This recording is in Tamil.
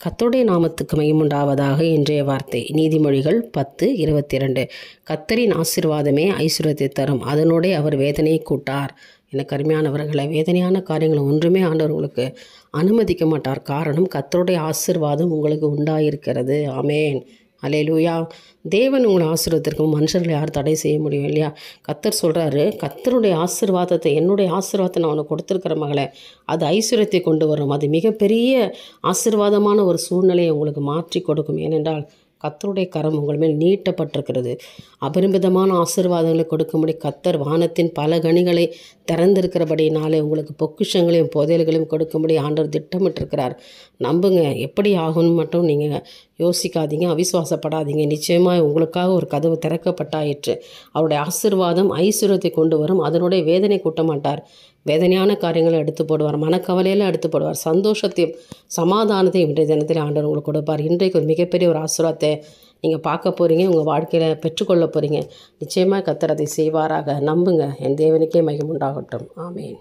கர்த்தருடைய நாமத்துக்கு மகிமையுண்டாவதாக. இன்றைய வார்த்தை நீதிமொழிகள் 10:22. கர்த்தரின் ஆசீர்வாதமே ஐசுவரியத்தை தரும், அதனோடே அவர் வேதனையை கூட்டார். எனக்கு அருமையானவர்களை, வேதனையான காரியங்களை ஒன்றுமே ஆண்டவர் உங்களுக்கு அனுமதிக்க மாட்டார். காரணம், கர்த்தருடைய ஆசீர்வாதம் உங்களுக்கு உண்டாயிருக்கிறது. ஆமேன், அல்லேலூயா. தேவன் உங்களை ஆசீர்வாதத்திற்கும் மனுஷர்களை யார் தடை செய்ய முடியும் இல்லையா? கர்த்தர் சொல்கிறாரு, கர்த்தருடைய ஆசீர்வாதத்தை, என்னுடைய ஆசீர்வாதத்தை நான் உனக்கு கொடுத்துருக்கிற மகளே, அது ஐஸ்வர்யத்தை கொண்டு வரும். அது மிகப்பெரிய ஆசீர்வாதமான ஒரு சூழ்நிலையை உங்களுக்கு மாற்றி கொடுக்கும். ஏனென்றால் கர்த்தருடைய கரம் உங்கள் மேல் நீட்டப்பட்டிருக்கிறது. அபரிமிதமான ஆசீர்வாதங்களை கொடுக்கும்படி கர்த்தர் வானத்தின் பல கனிகளை திறந்திருக்கிறபடினாலே உங்களுக்கு பொக்கிஷங்களையும் புதையல்களையும் கொடுக்கும்படி ஆண்டவர் திட்டமிட்டிருக்கிறார். நம்புங்க. எப்படி ஆகும்னு மட்டும் நீங்கள் யோசிக்காதீங்க, அவிசுவாசப்படாதீங்க. நிச்சயமாக உங்களுக்காக ஒரு கதவு திறக்கப்பட்டாயிற்று. அவருடைய ஆசீர்வாதம் ஐஸ்வர்யத்தை கொண்டு வரும், அதனுடைய வேதனை கூட்ட மாட்டார். வேதனையான காரியங்களை எடுத்து போடுவார், மனக்கவலையெல்லாம் எடுத்து போடுவார். சந்தோஷத்தையும் சமாதானத்தையும் இன்றைய தினத்தில் ஆண்டவர் உங்களுக்கு கொடுப்பார். இன்றைக்கு ஒரு மிகப்பெரிய ஒரு ஆசீர்வாதத்தை நீங்கள் பார்க்க போகிறீங்க, உங்கள் வாழ்க்கையில் பெற்றுக்கொள்ள போகிறீங்க. நிச்சயமாக கர்த்தர் அதை செய்வாராக. நம்புங்க. என் தேவனுக்கே மகிமை உண்டாகட்டும். ஆமேன்.